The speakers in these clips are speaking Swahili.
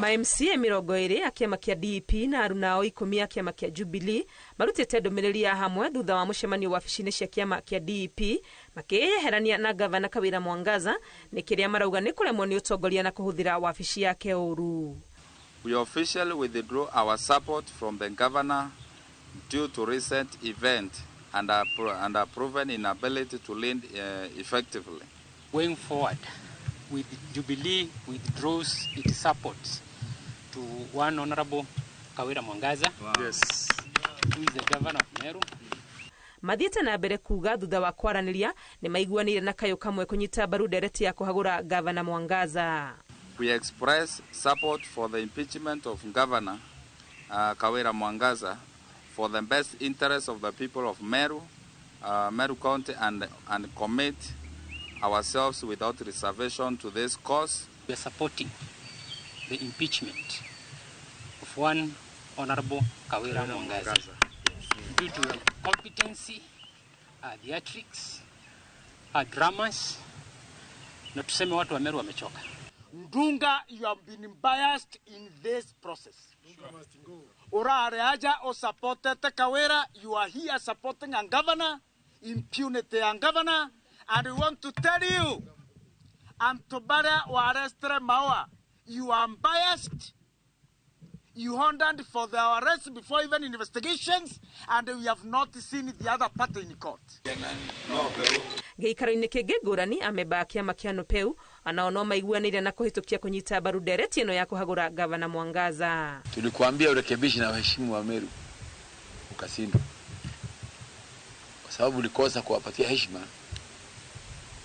maMCA 20 a kĩama kĩa DP na arunao 10 a kĩama kĩa Jubilee marutĩte ndũmĩrĩri ya hamwe thutha wa mũcemanio wabici-inĩ cia kĩama kĩa DP makĩyeherania na Ngabana Kawira Mwangaza nĩ kĩrĩa marauga nĩ kũremwo nĩ ũtongoria na kũhũthĩra wabici yake ũru. We officially withdraw our support from the governor due to recent event and our proven inability to lead effectively. Going forward, with Jubilee withdraws its support to one Honorable Kawira Mwangaza, Yes, who is the governor of Meru. Mathiĩte na mbere kuga thutha wa kwaranĩria nĩ maiguanire na kayũ kamwe kũnyita mbaru ndereti ya kũhagũra Ngabana Mwangaza. we express support for the impeachment of Governor Kawira Mwangaza for the best interest of the people of Meru County and commit ourselves without reservation to this cause. We are supporting the impeachment of one Honorable Kawira Mwangaza due to the competency, theatrics, dramas, na tuseme watu wa Meru wamechoka. Ndunga, you have been biased in this process. Urareaja or supported Kawira, you are here supporting a governor, impunity and governor, and we want to tell you, Antobara Warestre Mawa, you are biased. You ordered for the arrest before even investigations, and we have not seen the other party in court. Gĩikaro-inĩ kĩngĩ ngũrani amemba a kĩama kĩa NUPEU anao no maiguanĩire na kũhĩtũkia kũnyita mbaru ndereti ĩno ya kũhagũra Ngabana Mwangaza. Tulikuambia urekebishi na waheshimu wa Meru ukashindwa, kwa sababu ulikosa kuwapatia heshima.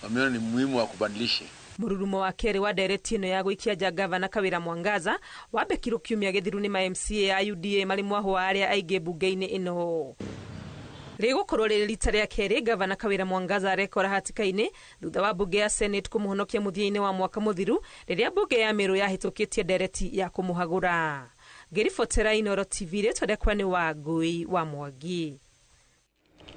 Wameona ni muhimu wa kubadilisha. Mururumo wa kerĩ wa ndereti ĩno ya gũikia nja Ngabana Kawira Mwangaza wambekirwo kiumia gĩthiru nĩ maMCA ya UDA marĩ mwahũ wa arĩa aingĩ mbunge-inĩ ĩno. Rĩgũkorwo rĩrĩ rita rĩa kerĩ Ngabana Kawira Mwangaza arekora hatĩka-inĩ thutha wa mbunge ya Senate kũmũhonokia mũthia-inĩ wa mwaka mũthiru rĩrĩa mbunge ya Meru yahĩtũkĩtie ndereti ya kũmũhagũra. Ngĩribotera Inooro TV rĩtwa rĩakwa nĩ Wangui wa Mwangi.